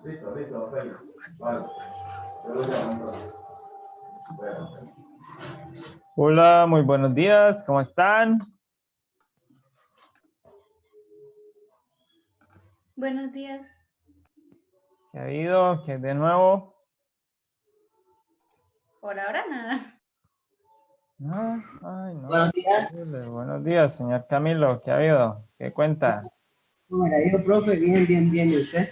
Listo, Félix. Vale. Yo lo llamo. Hola, muy buenos días. ¿Cómo están? Buenos días. ¿Qué ha habido? ¿Qué de nuevo? Por ahora nada. No, ay, no. Buenos días. Buenos días, señor Camilo. ¿Qué ha habido? ¿Qué cuenta? ¿Cómo me la dijo, profe? Bien, bien, bien. ¿Y usted?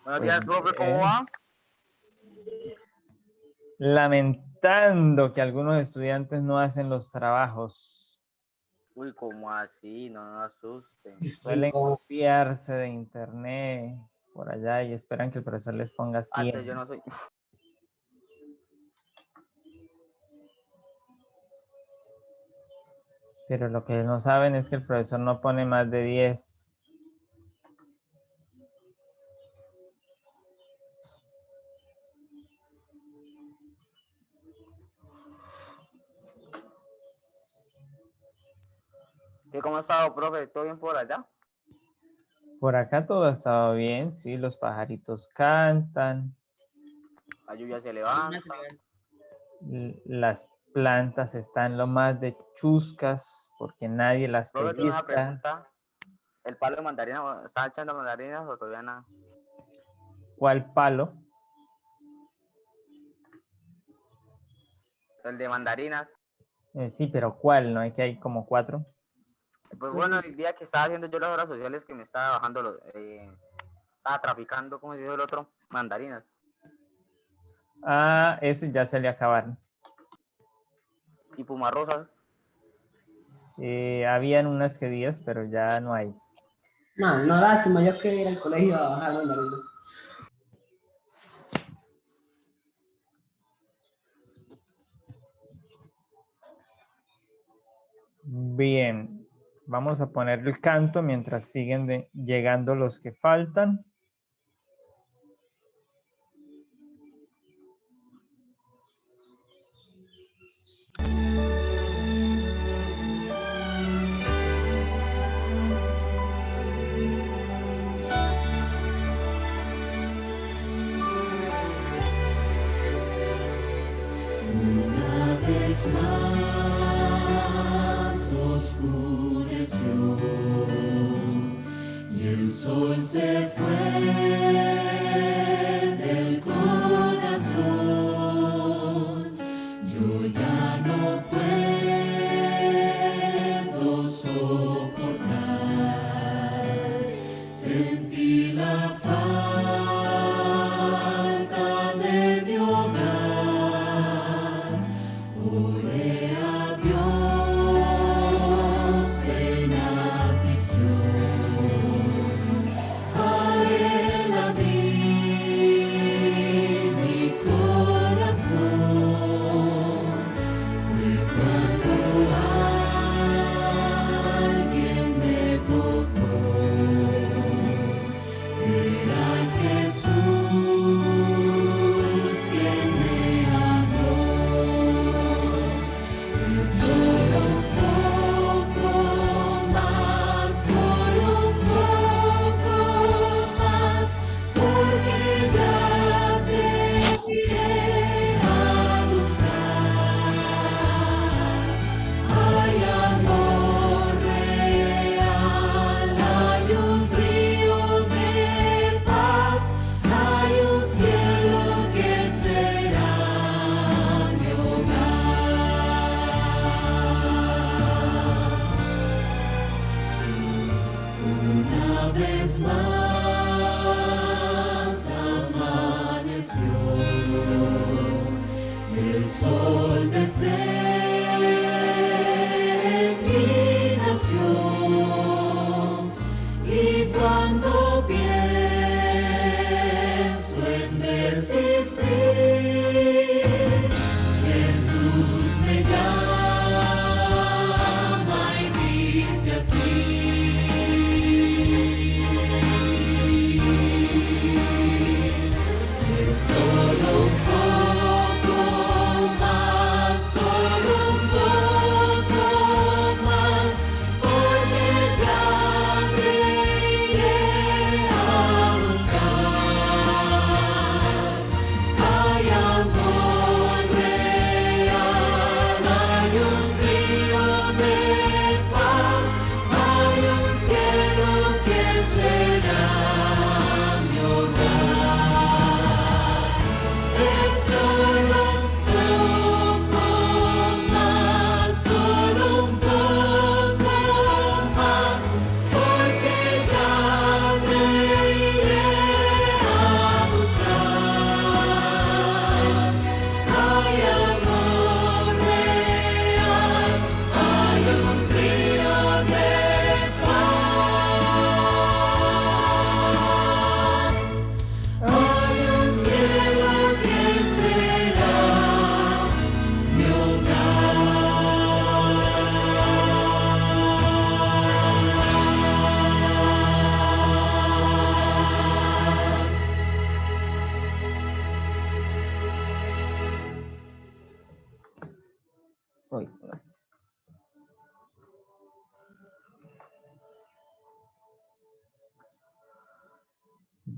Buenos días, profe, ¿cómo Bien. va? Lamentando que algunos estudiantes no hacen los trabajos. Uy, ¿cómo así? No nos asusten. Suelen copiarse de internet por allá y esperan que el profesor les ponga 100. Antes yo no soy... Pero lo que no saben es que el profesor no pone más de 10. ¿Qué, cómo ha estado, profe? ¿Todo bien por allá? Por acá todo ha estado bien, sí, los pajaritos cantan, La lluvia se levanta. las plantas están lo más de chuscas porque nadie las Profe, tengo una pellizca. pregunta. ¿El palo de mandarina, está echando mandarinas o todavía nada? ¿Cuál palo? El de mandarinas. Sí, pero ¿cuál? ¿No hay que hay como 4? Pues bueno, el día que estaba haciendo yo las horas sociales que me estaba bajando, estaba traficando, ¿cómo se dice el otro? Mandarinas. Ah, ese ya se le acabaron. Y pumarrosas. Habían unas que 10, pero ya no hay. No, no, lástima. Yo que ir al colegio a bajar mandarina. Bien, vamos a poner el canto mientras siguen llegando los que faltan. Una vez más oscureció y el sol se fue del corazón. Yo ya no puedo soportar, sentí la falta de mi hogar. Oré a Dios en aflicción, a Él abrí mi corazón. Fue cuando alguien me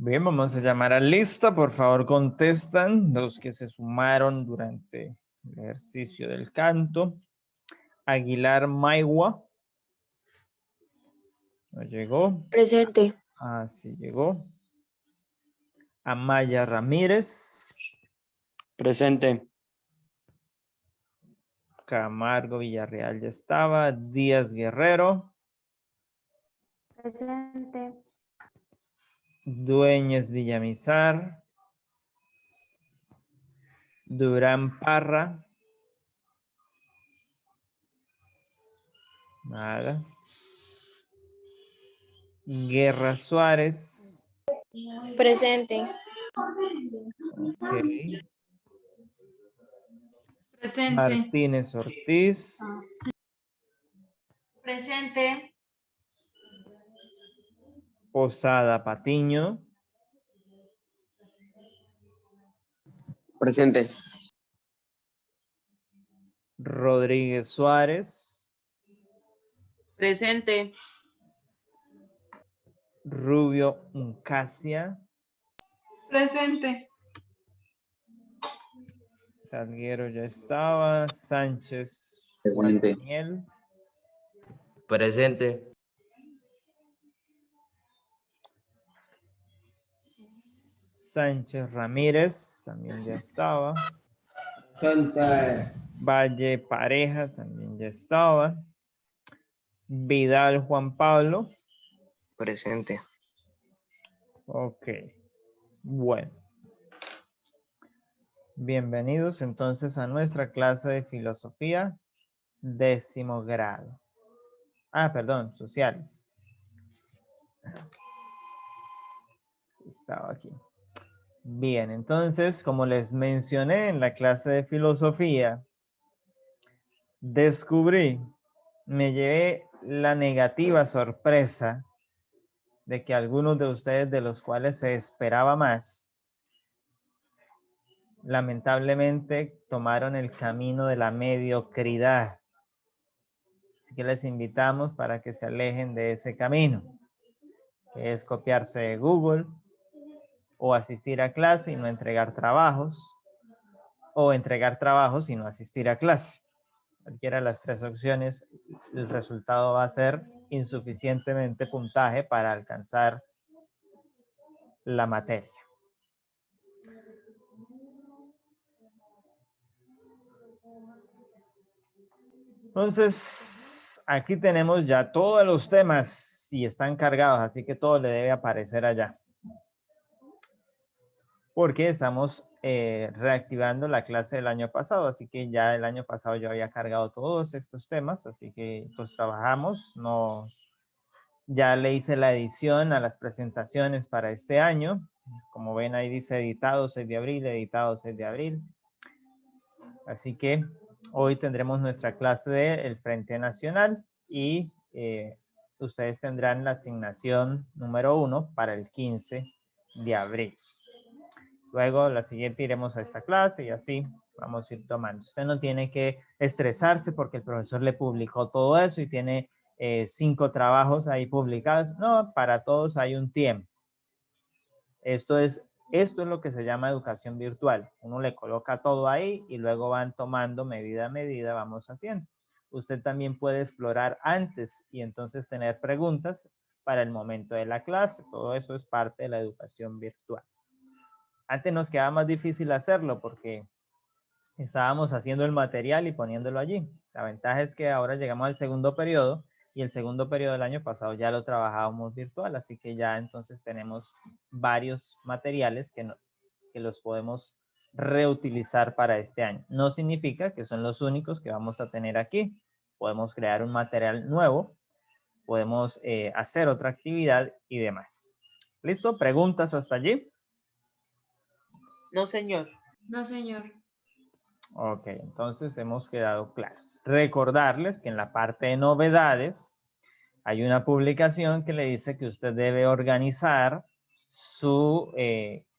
Bien, vamos a llamar a lista. Por favor, contestan los que se sumaron durante el ejercicio del canto. Aguilar Maigua. No llegó. Presente. Ah, sí llegó. Amaya Ramírez. Presente. Camargo Villarreal ya estaba. Díaz Guerrero. Presente. Dueñez Villamizar. Durán Parra. Nada. Guerra Suárez. Presente. Ok. Presente. Martínez Ortiz. Presente. Posada Patiño. Presente. Rodríguez Suárez. Presente. Rubio Uncasia. Presente. Salguero ya estaba. Sánchez Juan Presente. Daniel. Presente. Sánchez Ramírez también ya estaba. Presente. Valle Pareja también ya estaba. Vidal Juan Pablo. Presente. Ok. Bueno. Bienvenidos entonces a nuestra clase de filosofía, 10º grado. Ah, perdón, sociales. Estaba aquí. Bien, entonces, como les mencioné en la clase de filosofía, me llevé la negativa sorpresa de que algunos de ustedes, de los cuales se esperaba más, lamentablemente tomaron el camino de la mediocridad. Así que les invitamos para que se alejen de ese camino, que es copiarse de Google, o asistir a clase y no entregar trabajos, o entregar trabajos y no asistir a clase. Cualquiera de las tres opciones, el resultado va a ser insuficientemente puntaje para alcanzar la materia. Entonces, aquí tenemos ya todos los temas y están cargados, así que todo le debe aparecer allá. Porque estamos reactivando la clase del año pasado, así que ya el año pasado yo había cargado todos estos temas, así que pues trabajamos, ya le hice la edición a las presentaciones para este año. Como ven ahí dice editado 6 de abril, editado 6 de abril. Así que hoy tendremos nuestra clase del Frente Nacional y ustedes tendrán la asignación número 1 para el 15 de abril. Luego, la siguiente iremos a esta clase y así vamos a ir tomando. Usted no tiene que estresarse porque el profesor le publicó todo eso y tiene 5 trabajos ahí publicados. No, para todos hay un tiempo. Esto es lo que se llama educación virtual. Uno le coloca todo ahí y luego van tomando medida a medida, vamos haciendo. Usted también puede explorar antes y entonces tener preguntas para el momento de la clase. Todo eso es parte de la educación virtual. Antes nos quedaba más difícil hacerlo porque estábamos haciendo el material y poniéndolo allí. La ventaja es que ahora llegamos al segundo periodo y el segundo periodo del año pasado ya lo trabajábamos virtual, así que ya entonces tenemos varios materiales que los podemos reutilizar para este año. No significa que son los únicos que vamos a tener aquí. Podemos crear un material nuevo, podemos hacer otra actividad y demás. ¿Listo? ¿Preguntas hasta allí? No, señor. No, señor. Ok, entonces hemos quedado claros. Recordarles que en la parte de novedades hay una publicación que le dice que usted debe organizar su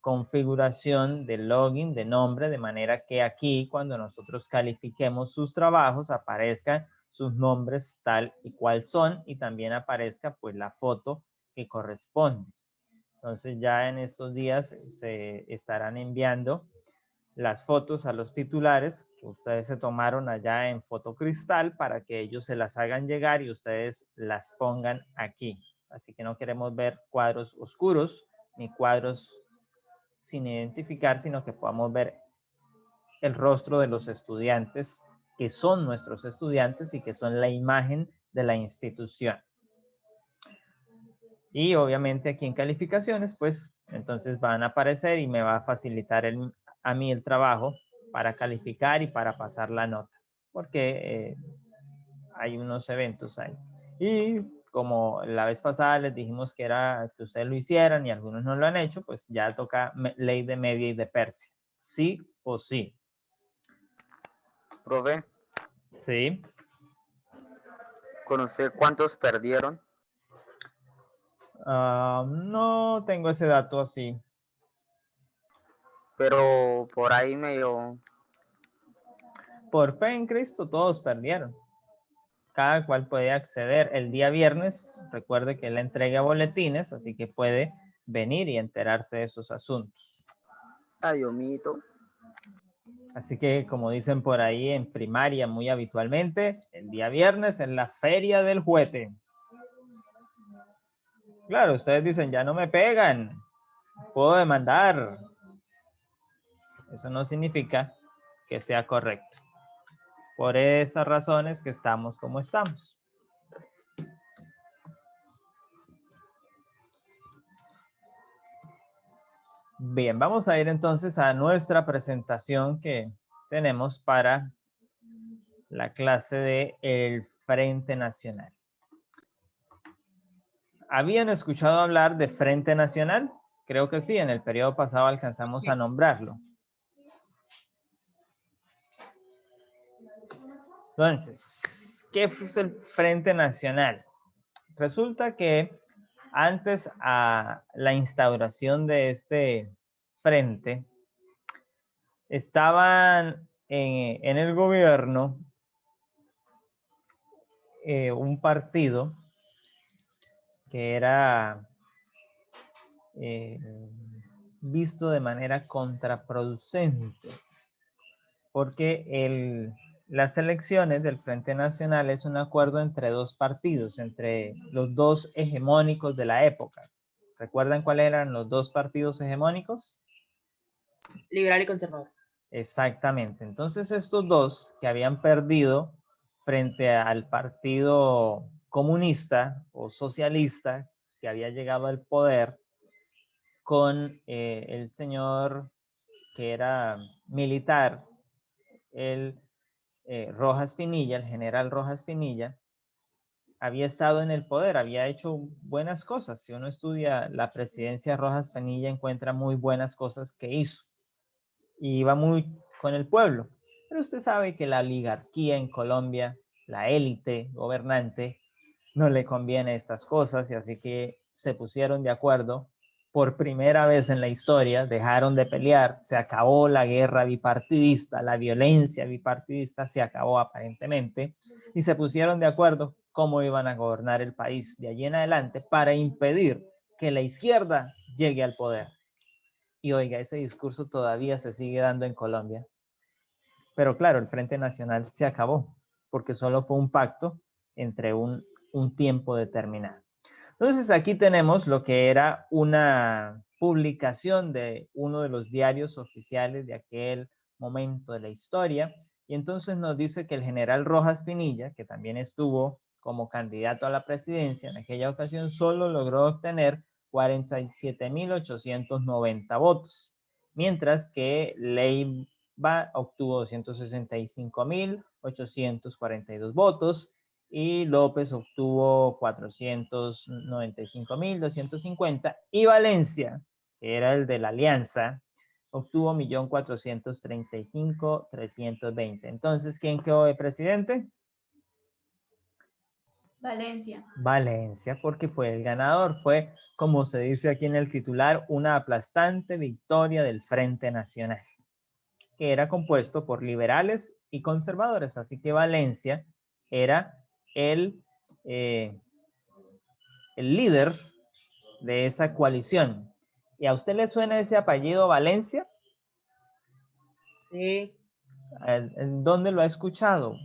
configuración de login, de nombre, de manera que aquí cuando nosotros califiquemos sus trabajos aparezcan sus nombres tal y cual son y también aparezca pues la foto que corresponde. Entonces ya en estos días se estarán enviando las fotos a los titulares que ustedes se tomaron allá en Fotocristal para que ellos se las hagan llegar y ustedes las pongan aquí. Así que no queremos ver cuadros oscuros ni cuadros sin identificar, sino que podamos ver el rostro de los estudiantes que son nuestros estudiantes y que son la imagen de la institución. Y obviamente aquí en calificaciones, pues entonces van a aparecer y me va a facilitar a mí el trabajo para calificar y para pasar la nota, porque hay unos eventos ahí. Y como la vez pasada les dijimos que era que ustedes lo hicieran y algunos no lo han hecho, pues ya toca ley de media y de Persia. Sí o sí. Profe, Sí. ¿con usted cuántos perdieron? No tengo ese dato así. Pero por ahí medio... Por fe en Cristo todos perdieron. Cada cual puede acceder el día viernes. Recuerde que él entrega boletines, así que puede venir y enterarse de esos asuntos. Ay, omito. Así que, como dicen por ahí en primaria muy habitualmente, el día viernes en la feria del juguete. Claro, ustedes dicen, ya no me pegan, puedo demandar. Eso no significa que sea correcto. Por esas razones que estamos como estamos. Bien, vamos a ir entonces a nuestra presentación que tenemos para la clase de el Frente Nacional. ¿Habían escuchado hablar de Frente Nacional? Creo que sí, en el periodo pasado alcanzamos a nombrarlo. Entonces, ¿qué fue el Frente Nacional? Resulta que antes a la instauración de este frente, estaban en el gobierno un partido que era visto de manera contraproducente, porque las elecciones del Frente Nacional es un acuerdo entre dos partidos, entre los dos hegemónicos de la época. ¿Recuerdan cuáles eran los dos partidos hegemónicos? Liberal y conservador. Exactamente. Entonces estos dos que habían perdido frente al partido comunista o socialista que había llegado al poder con el señor que era militar, el Rojas Pinilla, el general Rojas Pinilla, había estado en el poder, había hecho buenas cosas. Si uno estudia la presidencia de Rojas Pinilla, encuentra muy buenas cosas que hizo. Y iba muy con el pueblo. Pero usted sabe que la oligarquía en Colombia, la élite gobernante, no le conviene estas cosas y así que se pusieron de acuerdo. Por primera vez en la historia dejaron de pelear, se acabó la guerra bipartidista, la violencia bipartidista se acabó aparentemente y se pusieron de acuerdo cómo iban a gobernar el país de allí en adelante para impedir que la izquierda llegue al poder. Y oiga, ese discurso todavía se sigue dando en Colombia. Pero claro, el Frente Nacional se acabó, porque solo fue un pacto entre un tiempo determinado. Entonces aquí tenemos lo que era una publicación de uno de los diarios oficiales de aquel momento de la historia, y entonces nos dice que el general Rojas Pinilla, que también estuvo como candidato a la presidencia en aquella ocasión, solo logró obtener 47.890 votos, mientras que Leiva obtuvo 265.842 votos y López obtuvo 495.250 y Valencia, que era el de la alianza, obtuvo 1.435.320. Entonces, ¿quién quedó de presidente? Valencia. Valencia, porque fue el ganador. Fue, como se dice aquí en el titular, una aplastante victoria del Frente Nacional, que era compuesto por liberales y conservadores. Así que Valencia era el líder de esa coalición. ¿Y a usted le suena ese apellido Valencia? Sí. ¿En dónde lo ha escuchado?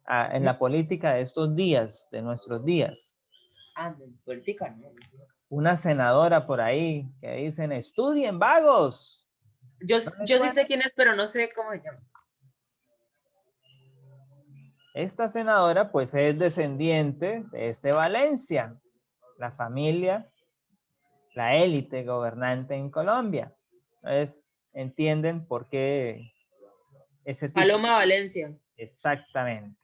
En la política de estos días, de nuestros días. Ah, de política, no. Una senadora por ahí que dicen, estudien, vagos. Yo, ¿No le yo sí suena? sé quién es, pero no sé cómo se llama. Esta senadora pues es descendiente de este Valencia, la familia, la élite gobernante en Colombia. Entonces, entienden por qué ese tipo. Paloma Valencia. Exactamente.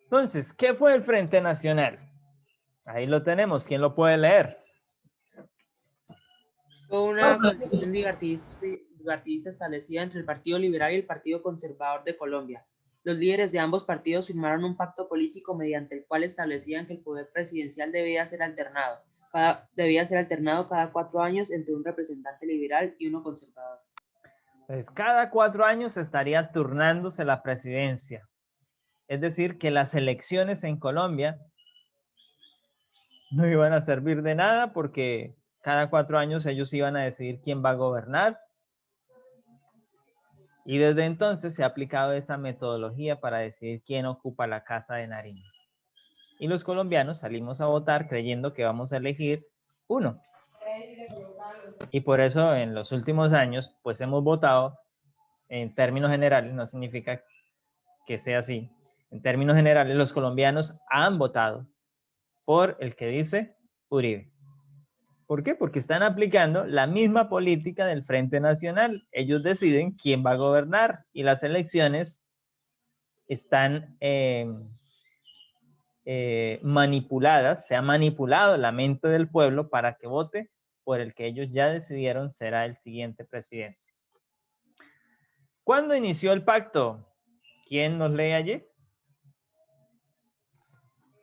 Entonces, ¿qué fue el Frente Nacional? Ahí lo tenemos. ¿Quién lo puede leer? Fue una coalición bipartidista establecida entre el Partido Liberal y el Partido Conservador de Colombia. Los líderes de ambos partidos firmaron un pacto político mediante el cual establecían que el poder presidencial debía ser alternado cada 4 años entre un representante liberal y uno conservador. Pues cada 4 años estaría turnándose la presidencia. Es decir, que las elecciones en Colombia no iban a servir de nada porque cada 4 años ellos iban a decidir quién va a gobernar. Y desde entonces se ha aplicado esa metodología para decidir quién ocupa la Casa de Nariño. Y los colombianos salimos a votar creyendo que vamos a elegir uno. Y por eso en los últimos años, pues hemos votado en términos generales, no significa que sea así. En términos generales, los colombianos han votado por el que dice Uribe. ¿Por qué? Porque están aplicando la misma política del Frente Nacional. Ellos deciden quién va a gobernar y las elecciones están manipuladas. Se ha manipulado la mente del pueblo para que vote por el que ellos ya decidieron será el siguiente presidente. ¿Cuándo inició el pacto? ¿Quién nos lee allí?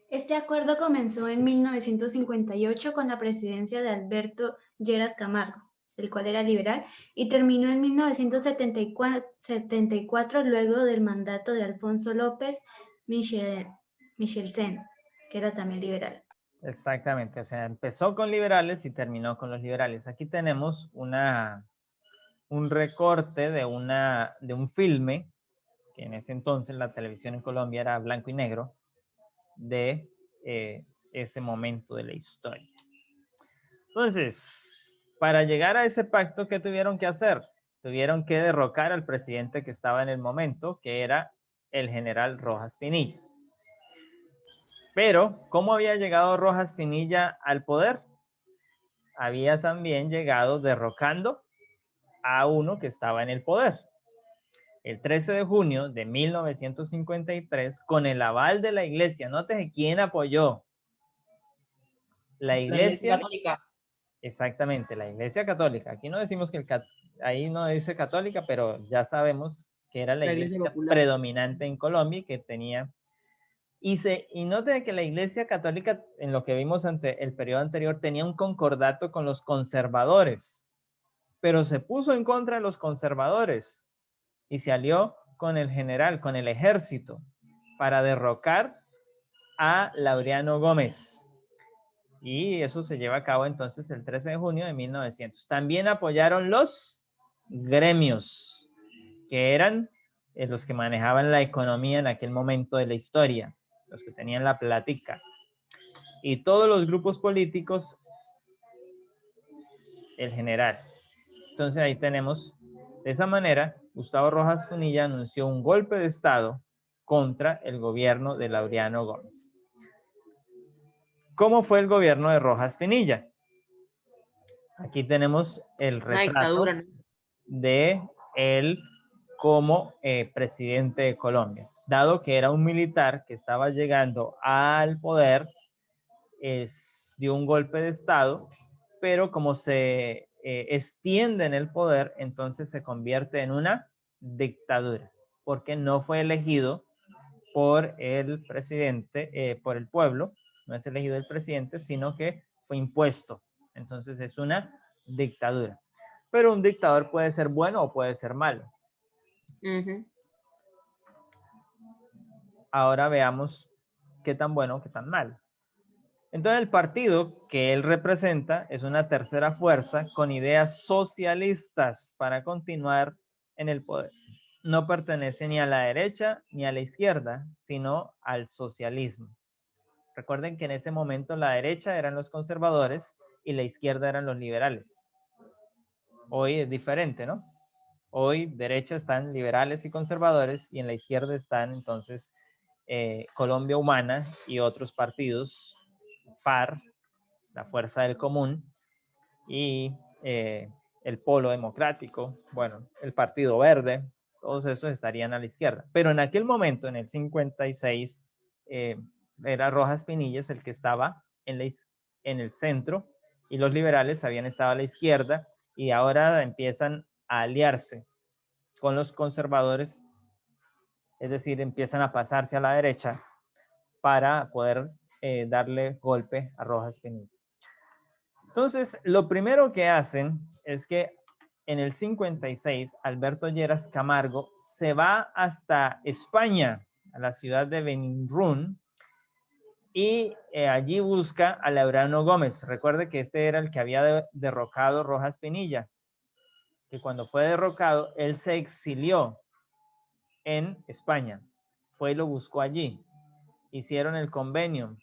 Este acuerdo comenzó en 1958 con la presidencia de Alberto Lleras Camargo, el cual era liberal, y terminó en 1974 luego del mandato de Alfonso López Michelsen, que era también liberal. Exactamente, o sea, empezó con liberales y terminó con los liberales. Aquí tenemos un recorte de un filme, que en ese entonces la televisión en Colombia era blanco y negro, de ese momento de la historia. Entonces, para llegar a ese pacto, ¿qué tuvieron que hacer? Tuvieron que derrocar al presidente que estaba en el momento, que era el general Rojas Pinilla. Pero, ¿cómo había llegado Rojas Pinilla al poder? Había también llegado derrocando a uno que estaba en el poder. El 13 de junio de 1953, con el aval de la iglesia, nótese quién apoyó. La iglesia católica. Exactamente, la iglesia católica. Aquí no decimos que ahí no dice católica, pero ya sabemos que era la iglesia predominante en Colombia y que tenía. Y note que la iglesia católica, en lo que vimos ante el periodo anterior, tenía un concordato con los conservadores, pero se puso en contra de los conservadores y se alió con el general, con el ejército, para derrocar a Laureano Gómez. Y eso se lleva a cabo entonces el 13 de junio de 1900. También apoyaron los gremios, que eran los que manejaban la economía en aquel momento de la historia, los que tenían la plática. Y todos los grupos políticos, el general. Entonces ahí tenemos, de esa manera, Gustavo Rojas Pinilla anunció un golpe de Estado contra el gobierno de Laureano Gómez. ¿Cómo fue el gobierno de Rojas Pinilla? Aquí tenemos el retrato de él como presidente de Colombia. Dado que era un militar que estaba llegando al poder, dio un golpe de Estado, pero como se extiende en el poder, entonces se convierte en una dictadura, porque no fue elegido por el presidente, por el pueblo, no es elegido el presidente, sino que fue impuesto. Entonces es una dictadura. Pero un dictador puede ser bueno o puede ser malo. Ahora veamos qué tan bueno, qué tan mal. Entonces el partido que él representa es una tercera fuerza con ideas socialistas para continuar en el poder. No pertenece ni a la derecha ni a la izquierda, sino al socialismo. Recuerden que en ese momento la derecha eran los conservadores y la izquierda eran los liberales. Hoy es diferente, ¿no? Hoy derecha están liberales y conservadores y en la izquierda están entonces Colombia Humana y otros partidos, FAR, la Fuerza del Común, y el Polo Democrático, bueno, el Partido Verde, todos esos estarían a la izquierda. Pero en aquel momento, en el 56, era Rojas Pinillas el que estaba en el centro y los liberales habían estado a la izquierda y ahora empiezan a aliarse con los conservadores, es decir, empiezan a pasarse a la derecha para poder darle golpe a Rojas Pinilla. Entonces, lo primero que hacen es que en el 56, Alberto Lleras Camargo se va hasta España, a la ciudad de Benirrún, y allí busca a Laureano Gómez. Recuerde que este era el que había derrocado Rojas Pinilla, que cuando fue derrocado, él se exilió en España. Fue y lo buscó allí. Hicieron el convenio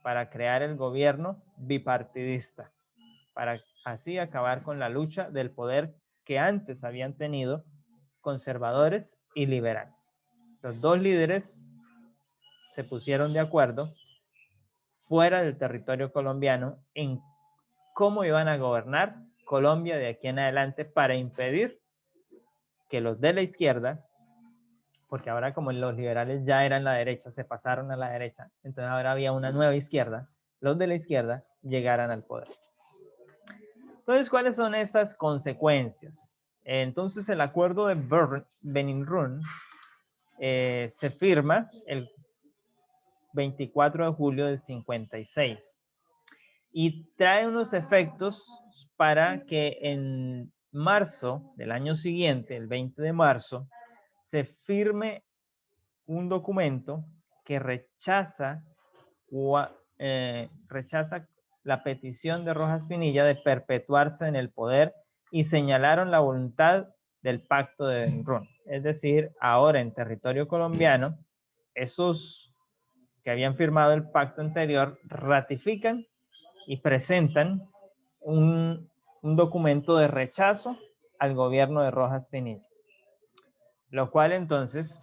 para crear el gobierno bipartidista, para así acabar con la lucha del poder que antes habían tenido conservadores y liberales. Los dos líderes se pusieron de acuerdo fuera del territorio colombiano en cómo iban a gobernar Colombia de aquí en adelante para impedir que los de la izquierda, porque ahora como los liberales ya eran la derecha, se pasaron a la derecha, entonces ahora había una nueva izquierda, los de la izquierda llegaran al poder. Entonces, ¿cuáles son esas consecuencias? Entonces, el acuerdo de Benirrún se firma el 24 de julio del 56 y trae unos efectos para que en marzo del año siguiente, el 20 de marzo, se firme un documento que rechaza la petición de Rojas Pinilla de perpetuarse en el poder y señalaron la voluntad del pacto de Benirrún. Es decir, ahora en territorio colombiano, esos que habían firmado el pacto anterior ratifican y presentan un documento de rechazo al gobierno de Rojas Pinilla, lo cual entonces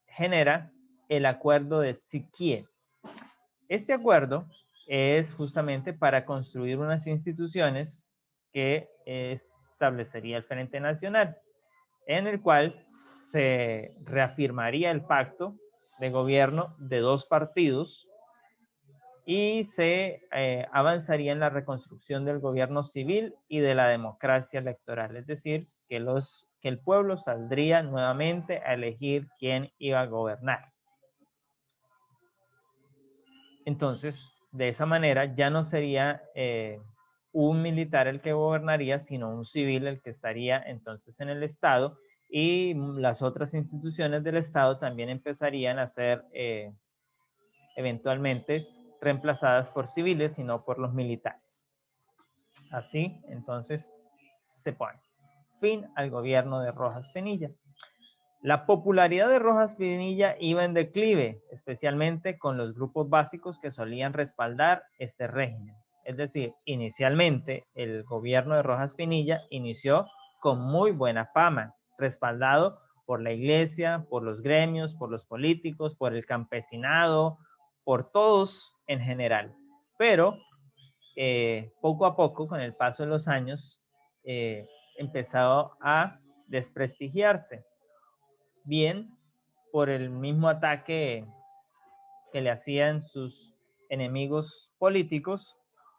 genera el acuerdo de Siquie. Este acuerdo es justamente para construir unas instituciones que establecería el Frente Nacional, en el cual se reafirmaría el pacto de gobierno de dos partidos y se avanzaría en la reconstrucción del gobierno civil y de la democracia electoral, es decir, que el pueblo saldría nuevamente a elegir quién iba a gobernar. Entonces, de esa manera ya no sería un militar el que gobernaría, sino un civil el que estaría entonces en el Estado, y las otras instituciones del Estado también empezarían a ser eventualmente reemplazadas por civiles y no por los militares. Así, entonces, se pone fin al gobierno de Rojas Pinilla. La popularidad de Rojas Pinilla iba en declive, especialmente con los grupos básicos que solían respaldar este régimen. Es decir, inicialmente el gobierno de Rojas Pinilla inició con muy buena fama, respaldado por la iglesia, por los gremios, por los políticos, por el campesinado, por todos en general. Pero poco a poco, con el paso de los años, empezó a desprestigiarse. Bien por el mismo ataque que le hacían sus enemigos políticos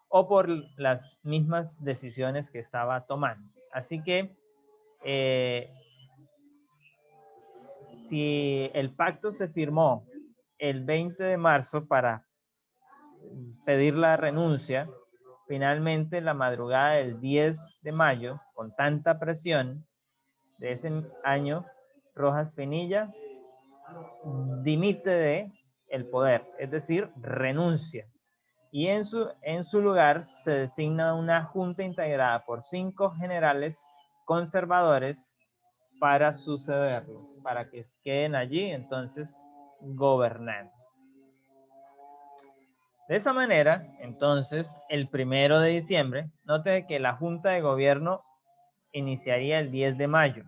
o por las mismas decisiones que estaba tomando. Así que si el pacto se firmó el 20 de marzo para pedir la renuncia, finalmente la madrugada del 10 de mayo, con tanta presión de ese año, Rojas Pinilla dimite de el poder, es decir, renuncia. Y en su lugar se designa una junta integrada por 5 generales conservadores para sucederlo, para que queden allí entonces gobernando. De esa manera, entonces, el 1 de diciembre, note que la Junta de Gobierno iniciaría el 10 de mayo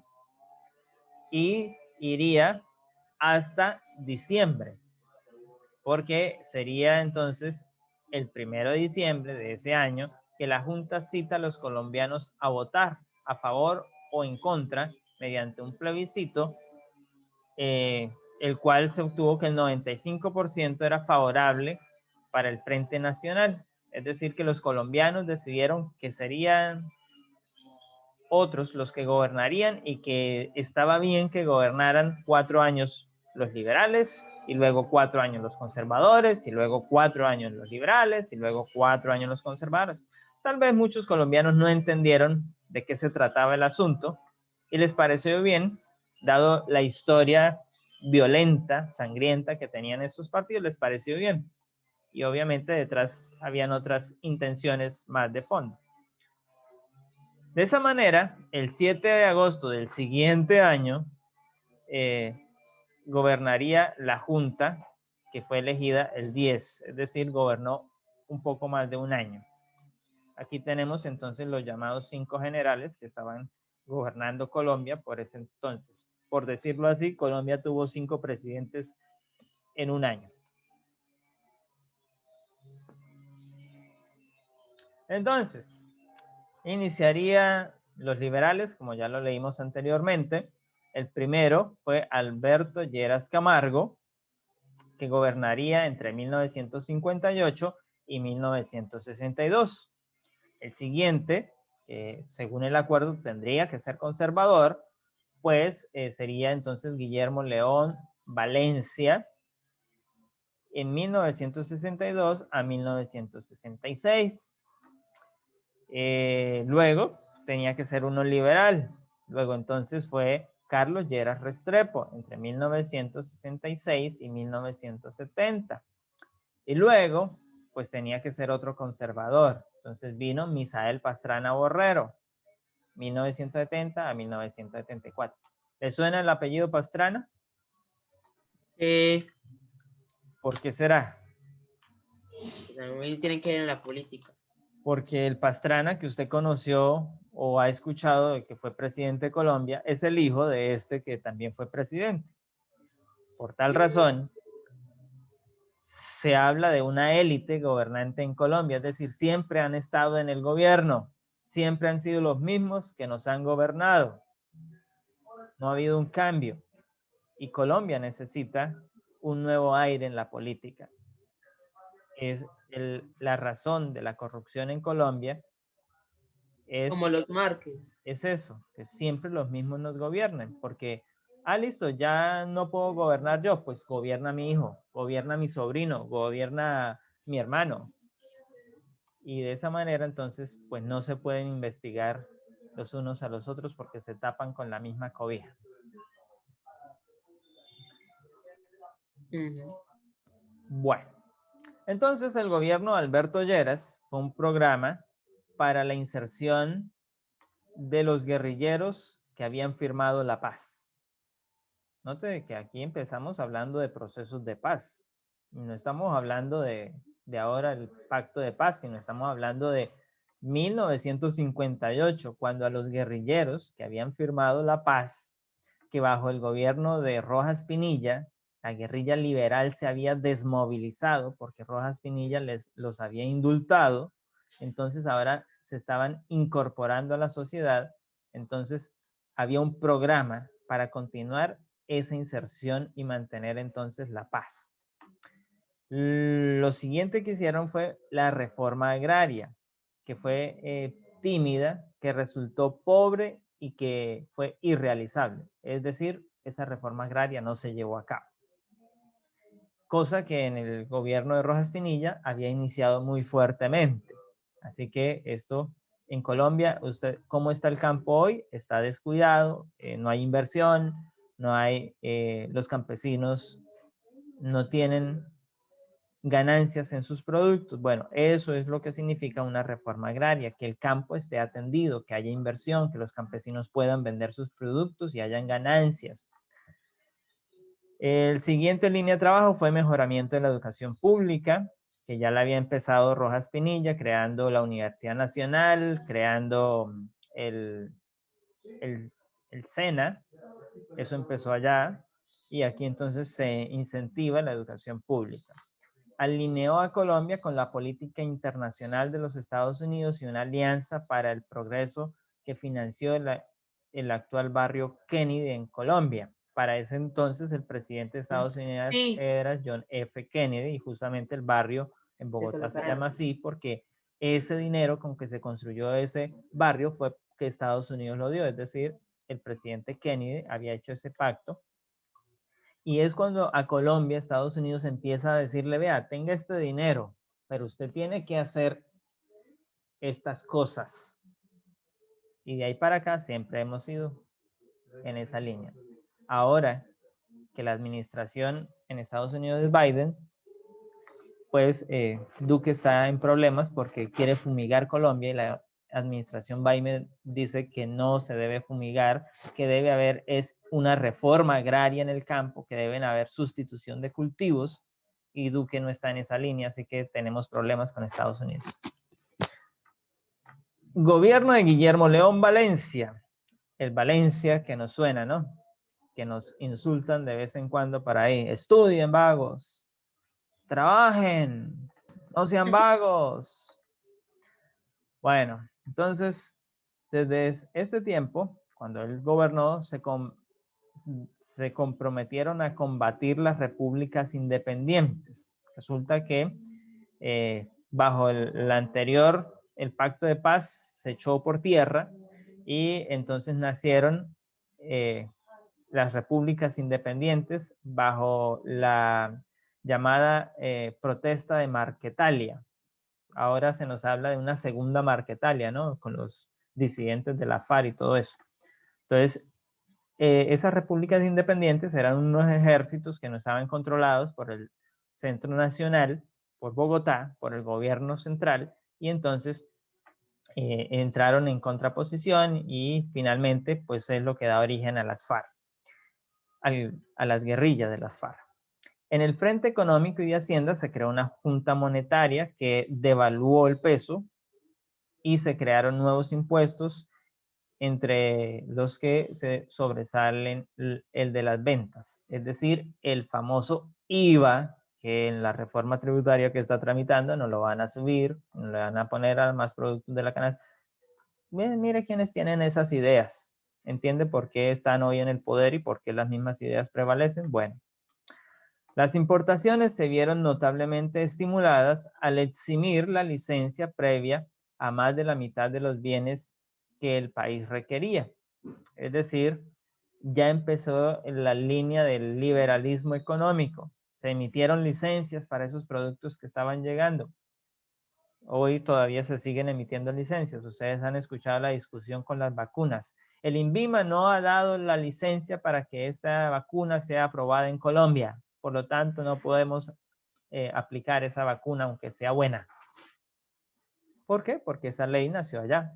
y iría hasta diciembre, porque sería entonces el 1 de diciembre de ese año que la Junta cita a los colombianos a votar a favor o en contra mediante un plebiscito, el cual se obtuvo que el 95% era favorable para el Frente Nacional. Es decir, que los colombianos decidieron que serían otros los que gobernarían y que estaba bien que gobernaran 4 años los liberales y luego 4 años los conservadores y luego 4 años los liberales y luego 4 años los conservadores. Tal vez muchos colombianos no entendieron de qué se trataba el asunto y les pareció bien, dado la historia violenta, sangrienta que tenían estos partidos, les pareció bien. Y obviamente detrás habían otras intenciones más de fondo. De esa manera, el 7 de agosto del siguiente año, gobernaría la Junta, que fue elegida el 10, es decir, gobernó un poco más de un año. Aquí tenemos entonces los llamados 5 generales que estaban gobernando Colombia por ese entonces. Por decirlo así, Colombia tuvo 5 presidentes en un año. Entonces, iniciaría los liberales, como ya lo leímos anteriormente. El primero fue Alberto Lleras Camargo, que gobernaría entre 1958 y 1962. El siguiente, según el acuerdo, tendría que ser conservador, pues sería entonces Guillermo León Valencia, en 1962 a 1966. Luego tenía que ser uno liberal. Luego entonces fue Carlos Lleras Restrepo entre 1966 y 1970. Y luego pues tenía que ser otro conservador. Entonces vino Misael Pastrana Borrero, 1970 a 1974. ¿Le suena el apellido Pastrana? Sí, ¿Por qué será? también tienen que ver en la política. Porque el Pastrana que usted conoció o ha escuchado de que fue presidente de Colombia es el hijo de este que también fue presidente. Por tal razón, se habla de una élite gobernante en Colombia, es decir, siempre han estado en el gobierno, siempre han sido los mismos que nos han gobernado. No ha habido un cambio y Colombia necesita un nuevo aire en la política. Es la razón de la corrupción en Colombia es, Como los Márquez. es eso, que siempre los mismos nos gobiernen, porque, listo, ya no puedo gobernar yo, pues gobierna mi hijo, gobierna mi sobrino, gobierna mi hermano. Y de esa manera, entonces, pues no se pueden investigar los unos a los otros porque se tapan con la misma cobija. Bueno, entonces el gobierno de Alberto Lleras fue un programa para la inserción de los guerrilleros que habían firmado la paz. Note que aquí empezamos hablando de procesos de paz. No estamos hablando de ahora el pacto de paz, sino estamos hablando de 1958, cuando a los guerrilleros que habían firmado la paz, que bajo el gobierno de Rojas Pinilla, la guerrilla liberal se había desmovilizado porque Rojas Pinilla los había indultado, entonces ahora se estaban incorporando a la sociedad, entonces había un programa para continuar esa inserción y mantener entonces la paz. Lo siguiente que hicieron fue la reforma agraria, que fue tímida, que resultó pobre y que fue irrealizable. Es decir, esa reforma agraria no se llevó a cabo. Cosa que en el gobierno de Rojas Pinilla había iniciado muy fuertemente. Así que esto en Colombia, ¿cómo está el campo hoy? Está descuidado, no hay inversión, no hay, los campesinos no tienen ganancias en sus productos. Bueno, eso es lo que significa una reforma agraria, que el campo esté atendido, que haya inversión, que los campesinos puedan vender sus productos y hayan ganancias. El siguiente línea de trabajo fue mejoramiento de la educación pública, que ya la había empezado Rojas Pinilla, creando la Universidad Nacional, creando el SENA, eso empezó allá, y aquí entonces se incentiva la educación pública. Alineó a Colombia con la política internacional de los Estados Unidos y una alianza para el progreso que financió el actual barrio Kennedy en Colombia. Para ese entonces el presidente de Estados Unidos Sí. era John F. Kennedy, y justamente el barrio en Bogotá se llama así porque ese dinero con que se construyó ese barrio fue que Estados Unidos lo dio, es decir, el presidente Kennedy había hecho ese pacto. Y es cuando a Colombia, Estados Unidos empieza a decirle, vea, tenga este dinero, pero usted tiene que hacer estas cosas. Y de ahí para acá siempre hemos ido en esa línea. Ahora que la administración en Estados Unidos es Biden, pues Duque está en problemas porque quiere fumigar Colombia y la administración Biden dice que no se debe fumigar, que debe haber una reforma agraria en el campo, que deben haber sustitución de cultivos, y Duque no está en esa línea, así que tenemos problemas con Estados Unidos. Gobierno de Guillermo León Valencia, el Valencia que nos suena, ¿no? Que nos insultan de vez en cuando para ahí, estudien vagos, trabajen, no sean vagos. Bueno, entonces, desde este tiempo, cuando él gobernó, se comprometieron a combatir las repúblicas independientes. Resulta que bajo el anterior, el pacto de paz se echó por tierra y entonces nacieron las repúblicas independientes bajo la llamada protesta de Marquetalia. Ahora se nos habla de una segunda Marquetalia, ¿no? Con los disidentes de la FARC y todo eso. Entonces, esas repúblicas independientes eran unos ejércitos que no estaban controlados por el Centro Nacional, por Bogotá, por el gobierno central, y entonces entraron en contraposición y finalmente, pues es lo que da origen a las FARC, a las guerrillas de las FARC. En el frente económico y de Hacienda se creó una junta monetaria que devaluó el peso y se crearon nuevos impuestos, entre los que se sobresalen el de las ventas, es decir, el famoso IVA, que en la reforma tributaria que está tramitando no lo van a subir, no le van a poner a más productos de la canasta. Mire quienes tienen esas ideas. ¿Entiende por qué están hoy en el poder y por qué las mismas ideas prevalecen? Bueno. Las importaciones se vieron notablemente estimuladas al eximir la licencia previa a más de la mitad de los bienes que el país requería. Es decir, ya empezó la línea del liberalismo económico. Se emitieron licencias para esos productos que estaban llegando. Hoy todavía se siguen emitiendo licencias. Ustedes han escuchado la discusión con las vacunas. El INVIMA no ha dado la licencia para que esa vacuna sea aprobada en Colombia. Por lo tanto, no podemos aplicar esa vacuna aunque sea buena. ¿Por qué? Porque esa ley nació allá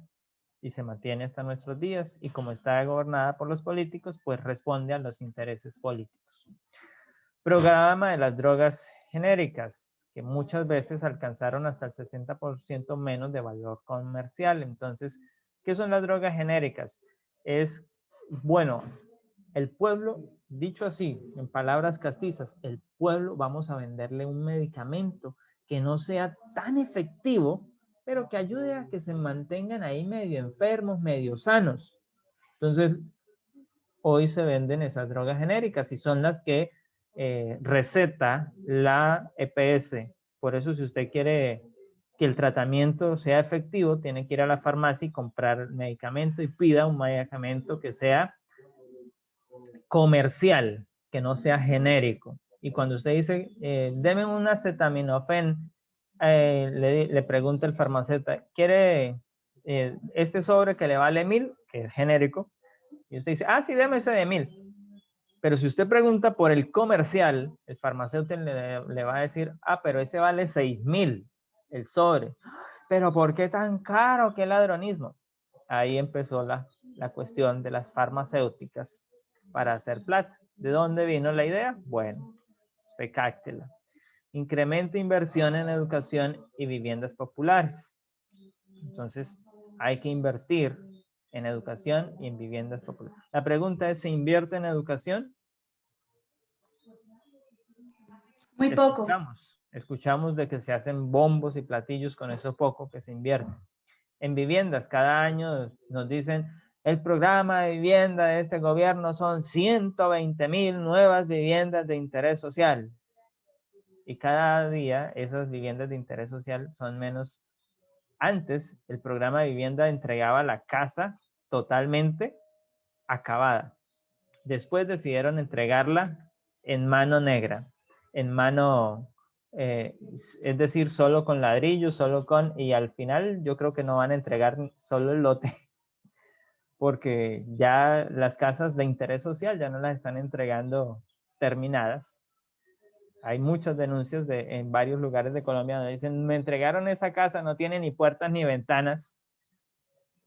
y se mantiene hasta nuestros días, y como está gobernada por los políticos, pues responde a los intereses políticos. Programa de las drogas genéricas, que muchas veces alcanzaron hasta el 60% menos de valor comercial. Entonces, ¿qué son las drogas genéricas? Es, bueno, el pueblo, dicho así, en palabras castizas, el pueblo vamos a venderle un medicamento que no sea tan efectivo, pero que ayude a que se mantengan ahí medio enfermos, medio sanos. Entonces, hoy se venden esas drogas genéricas y son las que receta la EPS. Por eso, si usted quiere que el tratamiento sea efectivo, tiene que ir a la farmacia y comprar el medicamento, y pida un medicamento que sea comercial, que no sea genérico. Y cuando usted dice, deme un acetaminofén, le pregunta el farmacéutico, ¿quiere este sobre que le vale 1000, que es genérico? Y usted dice, ah, sí, deme ese de 1000. Pero si usted pregunta por el comercial, el farmacéutico le va a decir, ah, pero ese vale 6.000 el sobre. Pero ¿por qué tan caro? ¿Qué ladronismo? Ahí empezó la cuestión de las farmacéuticas para hacer plata. ¿De dónde vino la idea? Bueno, usted cáctela. Incrementa inversión en educación y viviendas populares. Entonces, hay que invertir en educación y en viviendas populares. La pregunta es, ¿se invierte en educación? Muy poco. Escuchamos de que se hacen bombos y platillos con eso poco que se invierte. En viviendas, cada año nos dicen, el programa de vivienda de este gobierno son 120.000 nuevas viviendas de interés social. Y cada día esas viviendas de interés social son menos. Antes, el programa de vivienda entregaba la casa totalmente acabada. Después decidieron entregarla en mano negra, en mano, es decir, solo con ladrillos, y al final yo creo que no van a entregar solo el lote, porque ya las casas de interés social ya no las están entregando terminadas. Hay muchas denuncias en varios lugares de Colombia donde dicen, me entregaron esa casa, no tiene ni puertas ni ventanas.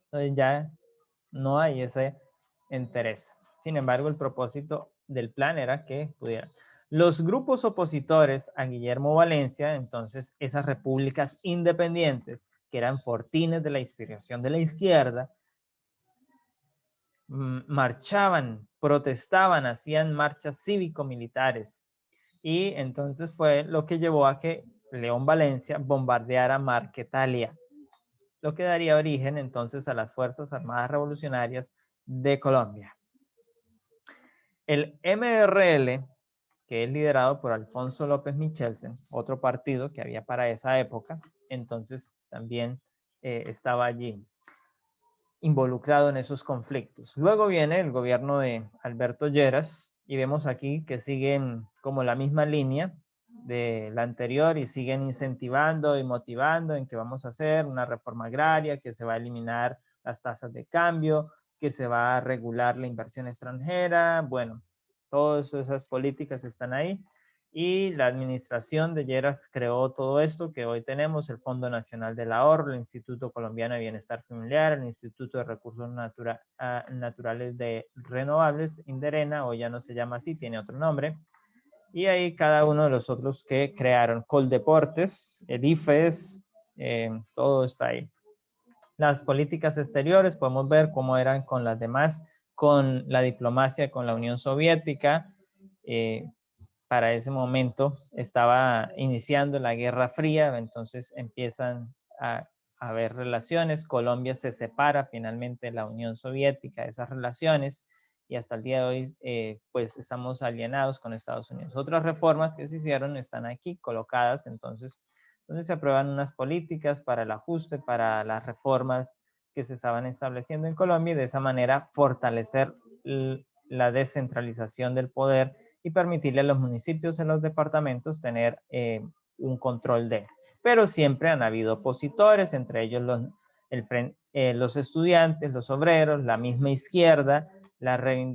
Entonces ya no hay ese interés. Sin embargo, el propósito del plan era que pudiera. Los grupos opositores a Guillermo Valencia, entonces esas repúblicas independientes, que eran fortines de la inspiración de la izquierda, marchaban, protestaban, hacían marchas cívico-militares. Y entonces fue lo que llevó a que León Valencia bombardeara Marquetalia, lo que daría origen entonces a las Fuerzas Armadas Revolucionarias de Colombia. El MRL, que es liderado por Alfonso López Michelsen, otro partido que había para esa época, entonces también estaba allí involucrado en esos conflictos. Luego viene el gobierno de Alberto Lleras y vemos aquí que siguen como la misma línea de la anterior y siguen incentivando y motivando en que vamos a hacer una reforma agraria, que se va a eliminar las tasas de cambio, que se va a regular la inversión extranjera. Bueno, todas esas políticas están ahí. Y la administración de Lleras creó todo esto que hoy tenemos, el Fondo Nacional del Ahorro, el Instituto Colombiano de Bienestar Familiar, el Instituto de Recursos Naturales de Renovables, INDERENA, hoy ya no se llama así, tiene otro nombre. Y ahí cada uno de los otros que crearon, Coldeportes, el IFES, todo está ahí. Las políticas exteriores, podemos ver cómo eran con las demás, con la diplomacia con la Unión Soviética. Para ese momento estaba iniciando la Guerra Fría, entonces empiezan a haber relaciones. Colombia se separa finalmente de la Unión Soviética, esas relaciones, y hasta el día de hoy pues estamos alienados con Estados Unidos. Otras reformas que se hicieron están aquí colocadas, entonces, donde se aprueban unas políticas para el ajuste, para las reformas que se estaban estableciendo en Colombia, y de esa manera fortalecer la descentralización del poder y permitirle a los municipios y a los departamentos tener un control de. Pero siempre han habido opositores, entre ellos los estudiantes, los obreros, la misma izquierda, la reivindicación